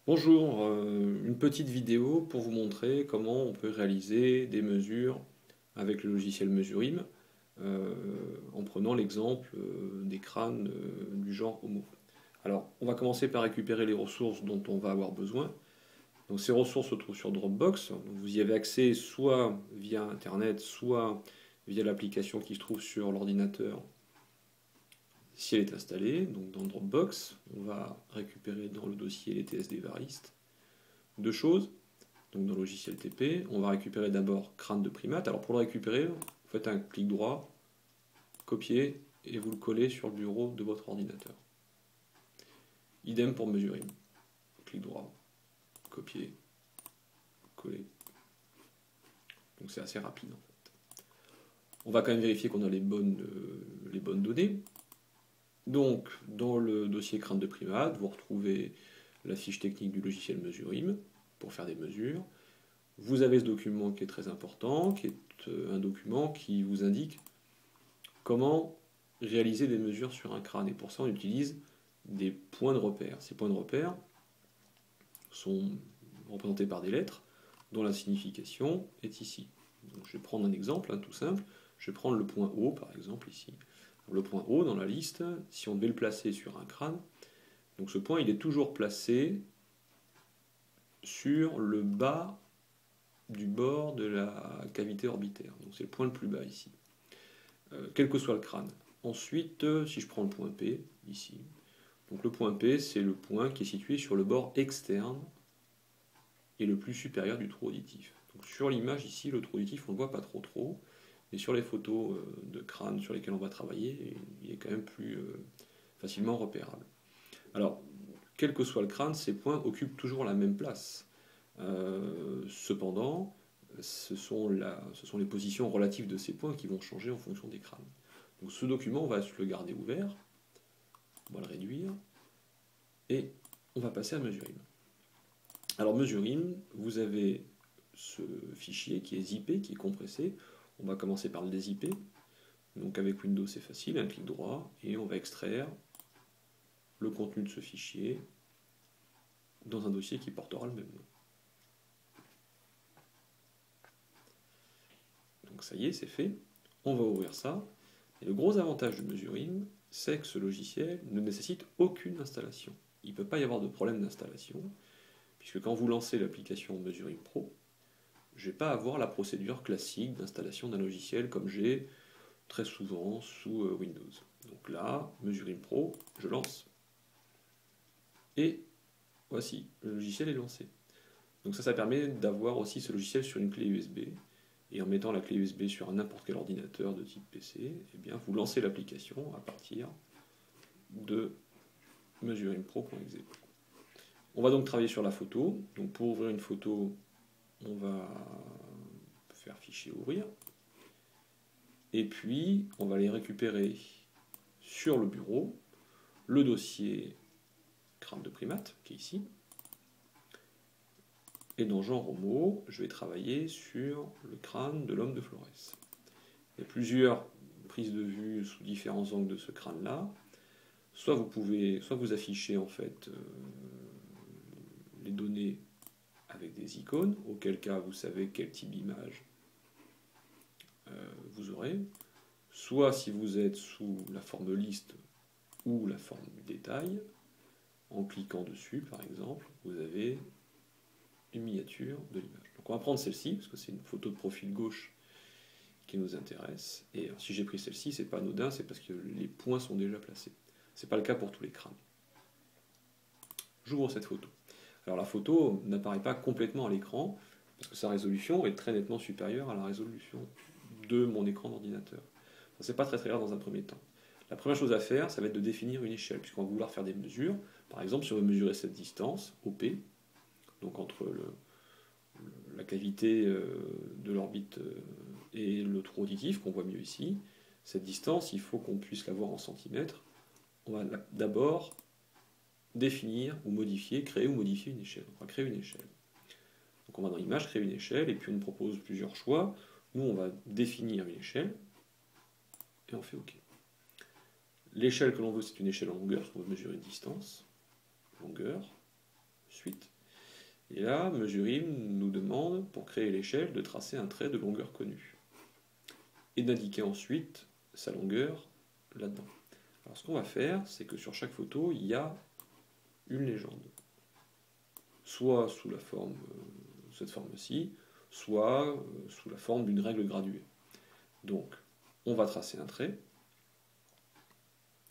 Bonjour, une petite vidéo pour vous montrer comment on peut réaliser des mesures avec le logiciel Mesurim euh, en prenant l'exemple des crânes du genre Homo. Alors, on va commencer par récupérer les ressources dont on va avoir besoin. Donc, ces ressources se trouvent sur Dropbox. Donc, vous y avez accès soit via Internet, soit via l'application qui se trouve sur l'ordinateur si elle est installée. Donc, dans Dropbox, on va récupérer dans le dossier les TSD Varist deux choses. Donc dans le logiciel TP, on va récupérer d'abord crâne de primate. Alors pour le récupérer, vous faites un clic droit, copier, et vous le collez sur le bureau de votre ordinateur. Idem pour mesurer. Clic droit, copier, coller. Donc c'est assez rapide en fait. On va quand même vérifier qu'on a les bonnes données. Donc dans le dossier crâne de primate, vous retrouvez la fiche technique du logiciel Mesurim pour faire des mesures. Vous avez ce document qui est très important, qui est un document qui vous indique comment réaliser des mesures sur un crâne. Et pour ça, on utilise des points de repère. Ces points de repère sont représentés par des lettres dont la signification est ici. Donc, je vais prendre un exemple tout simple. Je vais prendre le point O, par exemple, ici. Le point O dans la liste, si on devait le placer sur un crâne, donc ce point, il est toujours placé sur le bas du bord de la cavité orbitaire. Donc c'est le point le plus bas ici, quel que soit le crâne. Ensuite, si je prends le point P, ici, donc le point P, c'est le point qui est situé sur le bord externe et le plus supérieur du trou auditif. Donc sur l'image ici, le trou auditif, on ne le voit pas trop, mais sur les photos de crâne sur lesquelles on va travailler, il est quand même plus facilement repérable. Alors, quel que soit le crâne, ces points occupent toujours la même place. Cependant, ce sont les positions relatives de ces points qui vont changer en fonction des crânes. Donc ce document, on va le garder ouvert, on va le réduire, et on va passer à Mesurim. Alors Mesurim, vous avez ce fichier qui est zippé, qui est compressé. On va commencer par le dézipper. Donc avec Windows c'est facile, un clic droit, et on va extraire le contenu de ce fichier dans un dossier qui portera le même nom. Donc ça y est, c'est fait. On va ouvrir ça. Et le gros avantage de Mesurim, c'est que ce logiciel ne nécessite aucune installation. Il ne peut pas y avoir de problème d'installation, puisque quand vous lancez l'application Mesurim Pro, je ne vais pas avoir la procédure classique d'installation d'un logiciel comme j'ai très souvent sous Windows. Donc là, Mesurim Pro, je lance. Et voici, le logiciel est lancé. Donc ça permet d'avoir aussi ce logiciel sur une clé USB. Et en mettant la clé USB sur n'importe quel ordinateur de type PC, eh bien, vous lancez l'application à partir de mesuringpro.exe. On va donc travailler sur la photo. Donc pour ouvrir une photo, on va faire fichier ouvrir. Et puis, on va aller récupérer sur le bureau le dossier crâne de primate, qui est ici. Et dans genre Homo, je vais travailler sur le crâne de l'homme de Flores. Il y a plusieurs prises de vue sous différents angles de ce crâne-là. Soit vous affichez en fait les données avec des icônes, auquel cas vous savez quel type d'image vous aurez. Soit si vous êtes sous la forme liste ou la forme détail, en cliquant dessus par exemple, vous avez une miniature de l'image. Donc on va prendre celle-ci, parce que c'est une photo de profil gauche qui nous intéresse. Et si j'ai pris celle-ci, c'est pas anodin, c'est parce que les points sont déjà placés. C'est pas le cas pour tous les crânes. J'ouvre cette photo. Alors la photo n'apparaît pas complètement à l'écran, parce que sa résolution est très nettement supérieure à la résolution de mon écran d'ordinateur. Ça, c'est pas très grave dans un premier temps. La première chose à faire, ça va être de définir une échelle, puisqu'on va vouloir faire des mesures. Par exemple, si on veut mesurer cette distance, OP, donc entre la cavité de l'orbite et le trou auditif, qu'on voit mieux ici, cette distance, il faut qu'on puisse la voir en centimètres. On va d'abord définir ou modifier, créer ou modifier une échelle. On va créer une échelle. Donc on va dans l'image, créer une échelle, et puis on nous propose plusieurs choix. Nous, on va définir une échelle, et on fait OK. L'échelle que l'on veut, c'est une échelle en longueur, parce qu'on veut mesurer une distance. Longueur, suite. Et là, Mesurim nous demande, pour créer l'échelle, de tracer un trait de longueur connue. Et d'indiquer ensuite sa longueur là-dedans. Alors ce qu'on va faire, c'est que sur chaque photo, il y a une légende. Soit sous la forme, cette forme-ci, soit sous la forme d'une règle graduée. Donc, on va tracer un trait.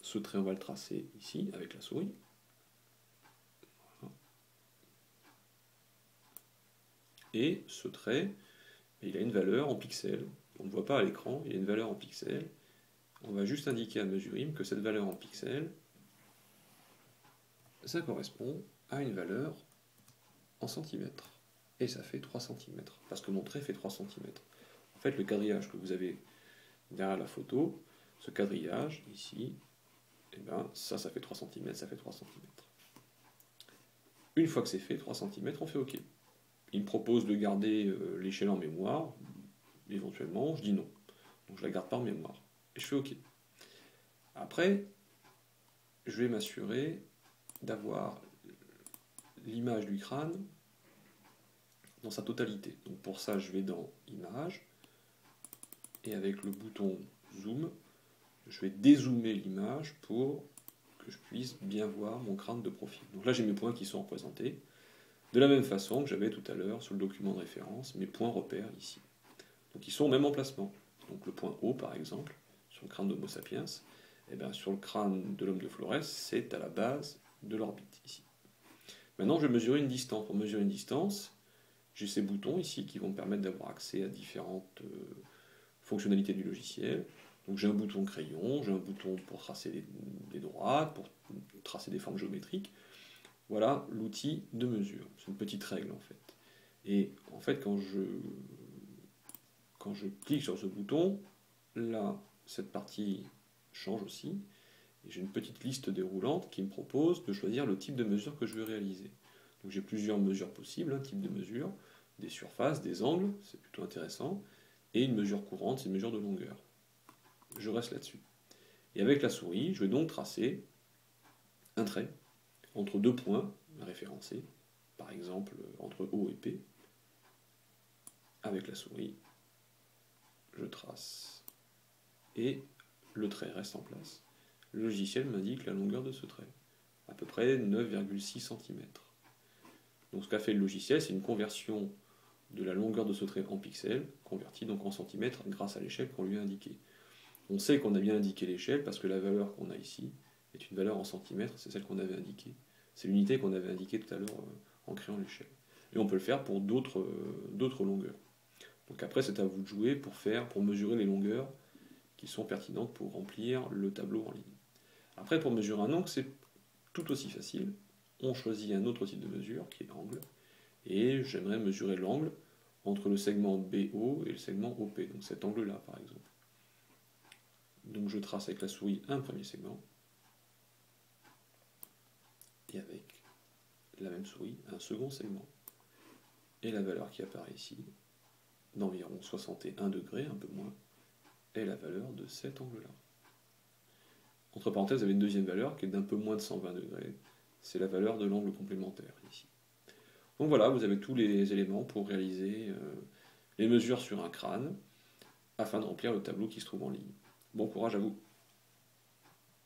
Ce trait, on va le tracer ici, avec la souris. Voilà. Et ce trait, il a une valeur en pixels. On ne voit pas à l'écran, il a une valeur en pixels. On va juste indiquer à Mesurim que cette valeur en pixels, ça correspond à une valeur en centimètres. Et ça fait 3 cm, parce que mon trait fait 3 cm. En fait, le quadrillage que vous avez derrière la photo, ce quadrillage, ici, et ben, ça fait 3 cm, ça fait 3 cm. Une fois que c'est fait, 3 cm, on fait OK. Il me propose de garder l'échelle en mémoire, éventuellement, je dis non. Donc je la garde pas en mémoire. Et je fais OK. Après, je vais m'assurer d'avoir l'image du crâne dans sa totalité. Donc pour ça, je vais dans Images, et avec le bouton Zoom, je vais dézoomer l'image pour que je puisse bien voir mon crâne de profil. Donc là, j'ai mes points qui sont représentés, de la même façon que j'avais tout à l'heure sur le document de référence, mes points repères ici. Donc ils sont au même emplacement. Donc le point O, par exemple, sur le crâne d'Homo sapiens, et bien sur le crâne de l'homme de Flores, c'est à la base de l'orbite, ici. Maintenant, je vais mesurer une distance. Pour mesurer une distance, j'ai ces boutons ici qui vont me permettre d'avoir accès à différentes fonctionnalités du logiciel. Donc j'ai un bouton crayon, j'ai un bouton pour tracer des droites, pour tracer des formes géométriques. Voilà l'outil de mesure. C'est une petite règle en fait. Et en fait, quand je clique sur ce bouton, là, cette partie change aussi. Et j'ai une petite liste déroulante qui me propose de choisir le type de mesure que je veux réaliser. Donc j'ai plusieurs mesures possibles, un type de mesure, des surfaces, des angles, c'est plutôt intéressant, et une mesure courante, c'est une mesure de longueur. Je reste là-dessus. Et avec la souris, je vais donc tracer un trait entre deux points référencés, par exemple entre O et P. Avec la souris, je trace et le trait reste en place. Le logiciel m'indique la longueur de ce trait, à peu près 9,6 cm. Donc ce qu'a fait le logiciel, c'est une conversion de la longueur de ce trait en pixels, convertie donc en centimètres grâce à l'échelle qu'on lui a indiquée. On sait qu'on a bien indiqué l'échelle parce que la valeur qu'on a ici est une valeur en centimètres, c'est celle qu'on avait indiquée. C'est l'unité qu'on avait indiquée tout à l'heure en créant l'échelle. Et on peut le faire pour d'autres longueurs. Donc après, c'est à vous de jouer pour mesurer les longueurs qui sont pertinentes pour remplir le tableau en ligne. Après, pour mesurer un angle, c'est tout aussi facile. On choisit un autre type de mesure, qui est angle, et j'aimerais mesurer l'angle entre le segment BO et le segment OP, donc cet angle-là par exemple. Donc je trace avec la souris un premier segment, et avec la même souris un second segment. Et la valeur qui apparaît ici, d'environ 61 degrés, un peu moins, est la valeur de cet angle-là. Entre parenthèses, vous avez une deuxième valeur qui est d'un peu moins de 120 degrés, c'est la valeur de l'angle complémentaire ici. Donc voilà, vous avez tous les éléments pour réaliser les mesures sur un crâne, afin de remplir le tableau qui se trouve en ligne. Bon courage à vous!